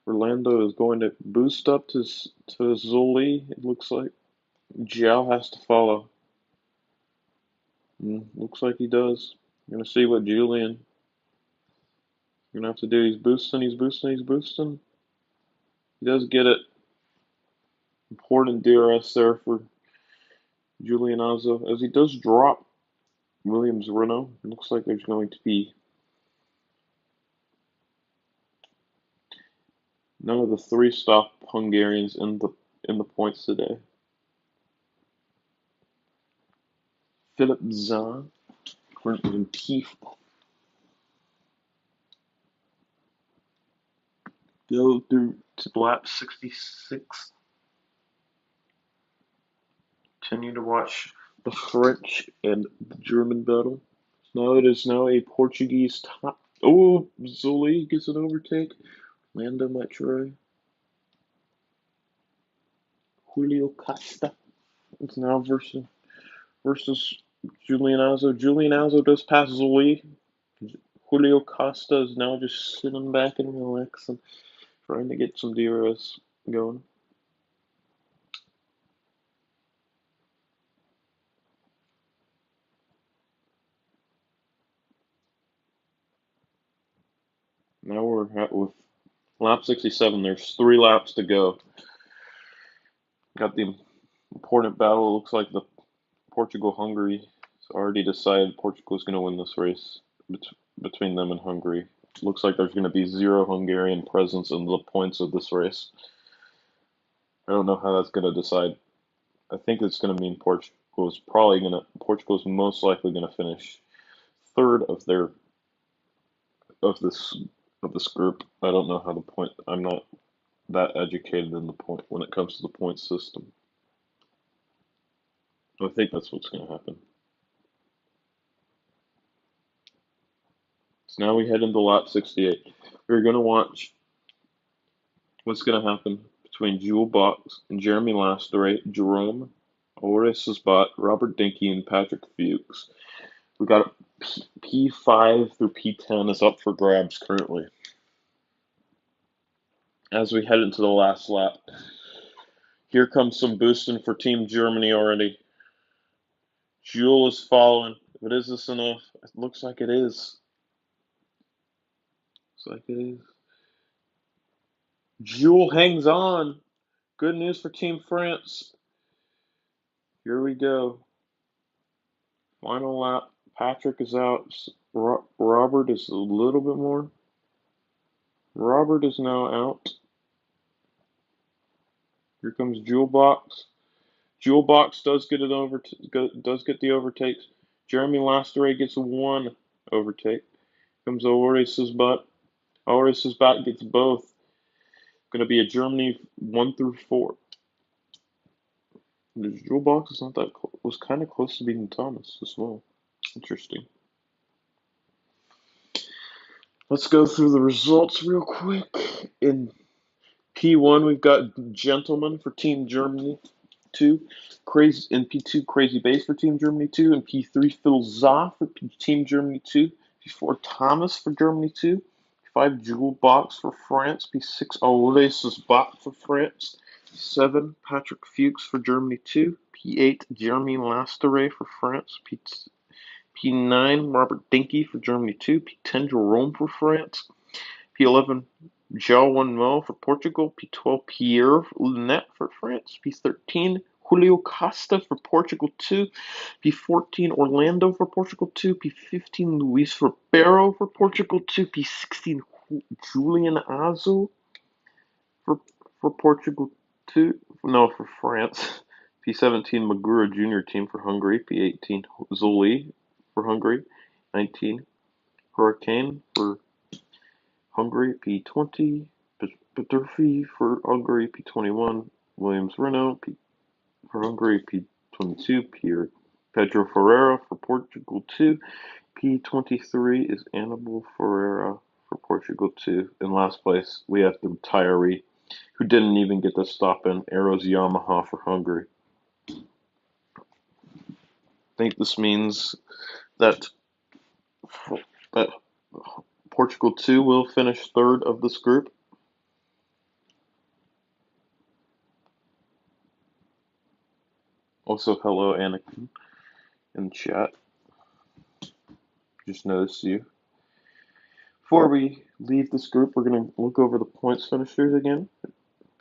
Orlando is going to boost up to Zoli, it looks like. João has to follow. Looks like he does. Gonna see what Julian gonna have to do. He's boosting. He does get it. Important DRS there for Julianazo as he does drop Williams Renault. It looks like there's going to be none of the three-stop Hungarians in the points today. Philip Zahn currently in P4. go through to lap 66. Continue to watch the French and the German battle. Now it is now a Portuguese top. Oh, Zoli gets an overtake. Lando might try. Julio Costa is now versus Julian Alzo. Julian Alzo does pass Zoli. Julio Costa is now just sitting back and relaxing, trying to get some DRS going. Now we're at with lap 67. There's 3 laps to go. Got the important battle. It looks like the Portugal-Hungary. It's already decided Portugal's going to win this race between them and Hungary. It looks like there's going to be 0 Hungarian presence in the points of this race. I don't know how that's going to decide. I think it's going to mean Portugal's most likely going to finish third of this group. I don't know how the point. I'm not that educated in the point when it comes to the point system. I think that's what's going to happen. So now we head into lap 68. We're going to watch what's going to happen between Jewel Box and Jeremy Lasteray, Jerome Oresesbot, Robert Dinky, and Patrick Fuchs. We got P5 through P10 is up for grabs currently. As we head into the last lap, here comes some boosting for Team Germany already. Jewel is following, but is this enough? It looks like it is. Jewel hangs on. Good news for Team France. Here we go. Final lap. Patrick is out. Robert is a little bit more. Robert is now out. Here comes Jewel Box. Jewel Box does get the overtakes. Jeremy Lasteray gets 1 overtake. Comes Ores's butt. Ores's back gets both. Going to be a Germany 1 through 4. The Jewel Box is not that close. Was kind of close to beating Thomas as well. Interesting. Let's go through the results real quick. In P1, we've got Gentleman for Team Germany 2. Crazy in P2, Crazy Base for Team Germany 2. In P3, Phil Za for Team Germany 2. P4, Thomas for Germany 2. P5, Jewel Box for France. P6, Oles Bot for France. P7, Patrick Fuchs for Germany 2. P8, Jeremy Lasteray for France. P9, Robert Dinky for Germany 2. P10, Jerome for France. P11, João Wanmo for Portugal. P12, Pierre Lunet for France. P13, Julio Costa for Portugal 2. P14, Orlando for Portugal 2. P15, Luis Ribeiro for Portugal 2. P16, Julian Azo for Portugal 2. No, for France. P17, Magura Junior Team for Hungary. P18, Zoli for Hungary. 19, Hurricane for Hungary. P20, Peterfi for Hungary. P21, Williams Renault for Hungary. P22, Pedro Ferreira for Portugal 2. P23 is Anibal Ferreira for Portugal 2. In last place, we have the retiree who didn't even get to stop in, Arrows Yamaha for Hungary. I think this means that Portugal 2 will finish third of this group. Also, hello, Anakin, in chat. Just noticed you. Before we leave this group, we're going to look over the points finishers again.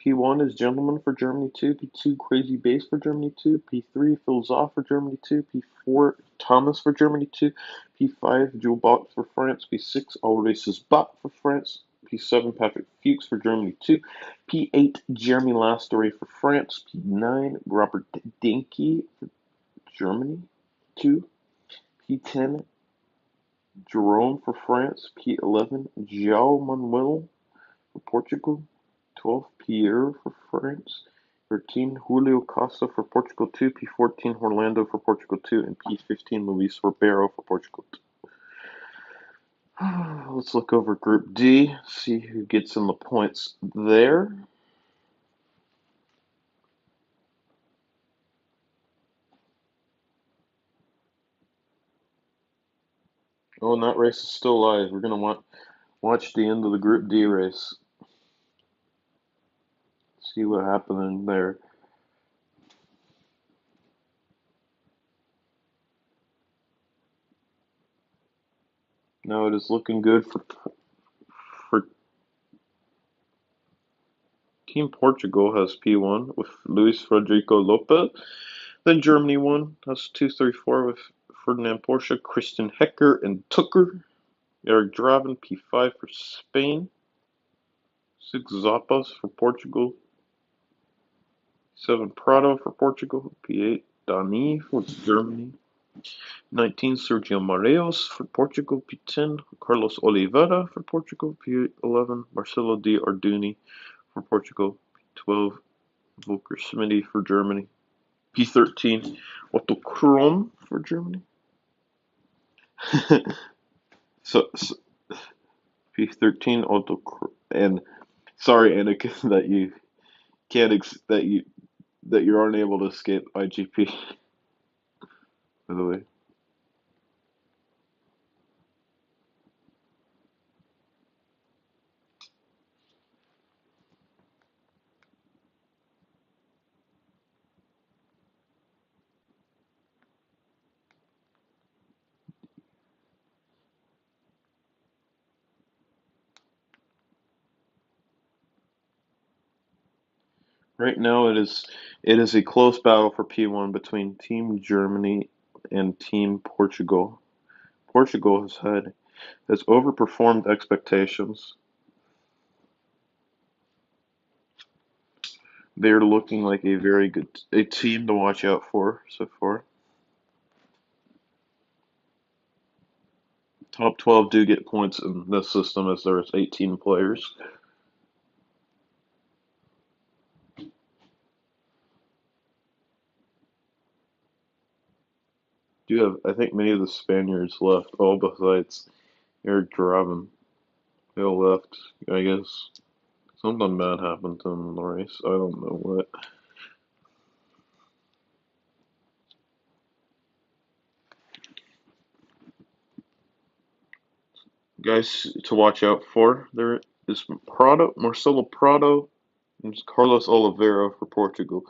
P1 is Gentleman for Germany 2. P2, Crazy Base for Germany 2. P3, Phil Zoff for Germany 2. P4, Thomas for Germany 2. P5, Jewel Box for France. P6, All Races Bot for France. P7, Patrick Fuchs for Germany 2. P8, Jeremy Lasteray for France. P9, Robert Dinky for Germany 2. P10, Jerome for France. P11, João Manuel for Portugal. 12, Pierre for France. 13, Julio Costa for Portugal 2. P14, Orlando for Portugal 2. And P15, Luis Ribeiro for Portugal 2. Let's look over Group D, see who gets in the points there. Oh, and that race is still live. We're going to watch the end of the Group D race. See what happened in there. Now it is looking good for Team Portugal has P1 with Luis Federico Lopez. Then Germany 1 has 2, 3, 4 with Ferdinand Porsche, Christian Hecker, and Tucker. Eric Draven, P5 for Spain. 6, Zapas for Portugal. 7, Prado for Portugal. P8, Dani for Germany. 19, Sergio Moraes for Portugal. P10, Carlos Oliveira for Portugal. P11, Marcelo Di Arduni for Portugal. P12, Volker Smitty for Germany. P13, Otto Krom for Germany. so P13, Otto Krom, and sorry, Anakin, that you can't that you aren't able to escape IGP. By the way, right now it is a close battle for P1 between Team Germany and Team Portugal. Portugal has overperformed expectations. They're looking like a very good team to watch out for so far. Top 12 do get points in this system as there is 18 players. Do have, I think, many of the Spaniards left, all besides Eric Draven. They all left, I guess. Something bad happened to them in the race. I don't know what. Guys to watch out for, there is Marcelo Prado, and Carlos Oliveira for Portugal.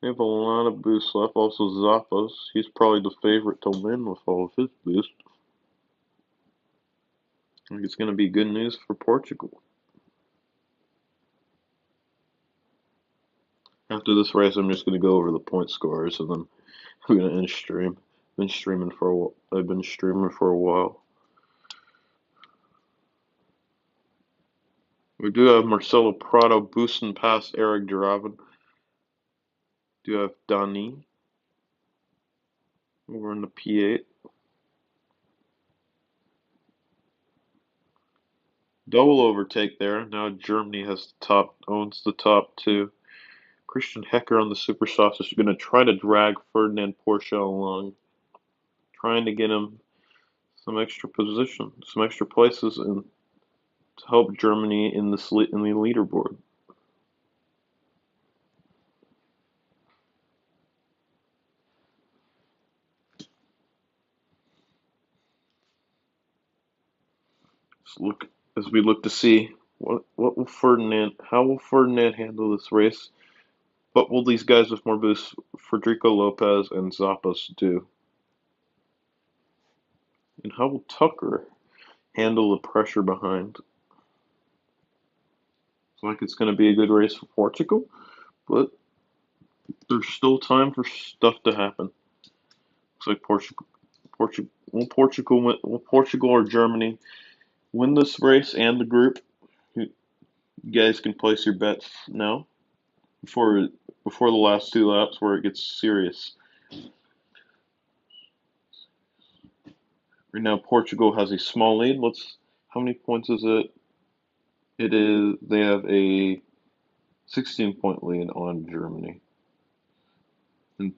They have a lot of boosts left. Also Zappos, he's probably the favorite to win with all of his boosts. I think it's going to be good news for Portugal. After this race, I'm just going to go over the point scores, and then I'm going to end stream. I've been streaming for a while. We do have Marcelo Prado boosting past Eric Draven. Do have Dani over in the P8. Double overtake there. Now Germany owns the top two. Christian Hecker on the super softs is going to try to drag Ferdinand Porsche along, trying to get him some extra places, and to help Germany in the leaderboard. As we look to see how will Ferdinand handle this race? What will these guys with more boosts, Federico Lopez and Zappos, do? And how will Tucker handle the pressure behind? It's like it's going to be a good race for Portugal, but there's still time for stuff to happen. Looks like will Portugal or Germany win this race and the group? You guys can place your bets now before before the last two laps where it gets serious. Right now, Portugal has a small lead. How many points is it? They have a 16-point lead on Germany. And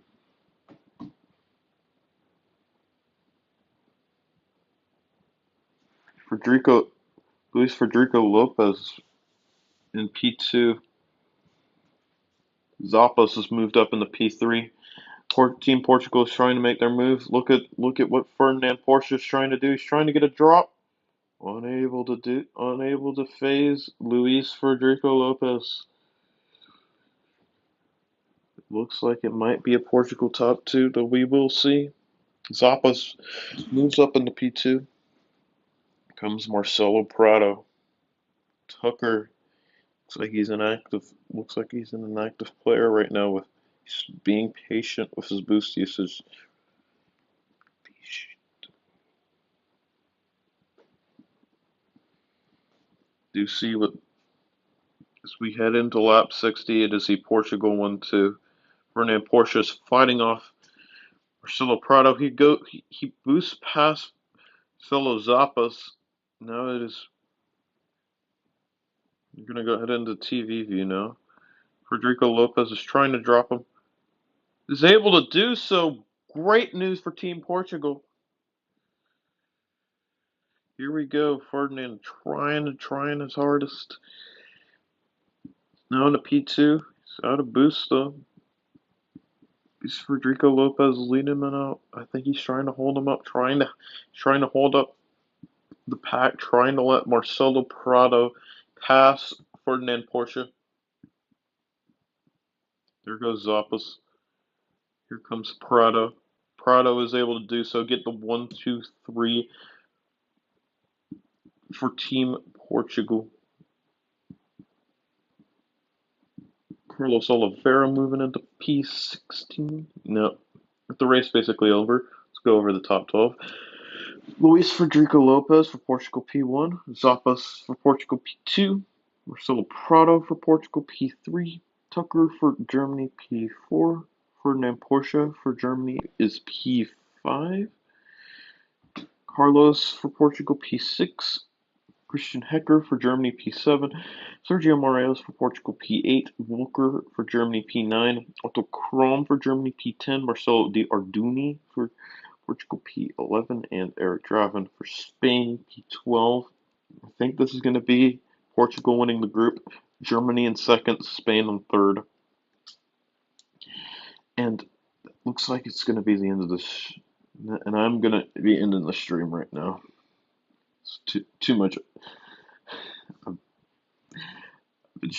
Federico, Luis Federico Lopez in P2. Zappos has moved up into P3. Team Portugal is trying to make their move. Look at what Ferdinand Porsche is trying to do. He's trying to get a drop. Unable to phase Luis Federico Lopez. It looks like it might be a Portugal top two, though we will see. Zappos moves up into P2. Comes Marcelo Prado. Tucker looks like he's an active player right now with being patient with his boost usage. Do you see what as we head into lap 60, it is the Portugal 1-2. Fernand Porsche is fighting off Marcelo Prado. He boosts past fellow Zappas. Now it is you're gonna go ahead into TV view now. Federico Lopez is trying to drop him. Is able to do so. Great news for Team Portugal. Here we go. Ferdinand trying his hardest. Now into P2. He's out of boost though. Is Federico Lopez leading him out? I think he's trying to hold him up, trying to hold up the pack, trying to let Marcelo Prado pass Ferdinand Porsche. There goes Zappas. Here comes Prado. Prado is able to do so, get the 1-2-3 for Team Portugal. Carlos Oliveira moving into P16. No, the race basically over. Let's go over the top 12. Luis Federico Lopez for Portugal P1. Zappas for Portugal P2. Marcelo Prado for Portugal P3. Tucker for Germany P4. Ferdinand Porsche for Germany is P5. Carlos for Portugal P6. Christian Hecker for Germany P7, Sergio Moraes for Portugal P8, Volker for Germany P9, Otto Krom for Germany P10, Marcelo Di Arduni for Portugal P11, and Eric Draven for Spain P12. I think this is going to be Portugal winning the group, Germany in second, Spain in third. And it looks like it's going to be the end of this. And I'm going to be ending the stream right now. It's too much. Thing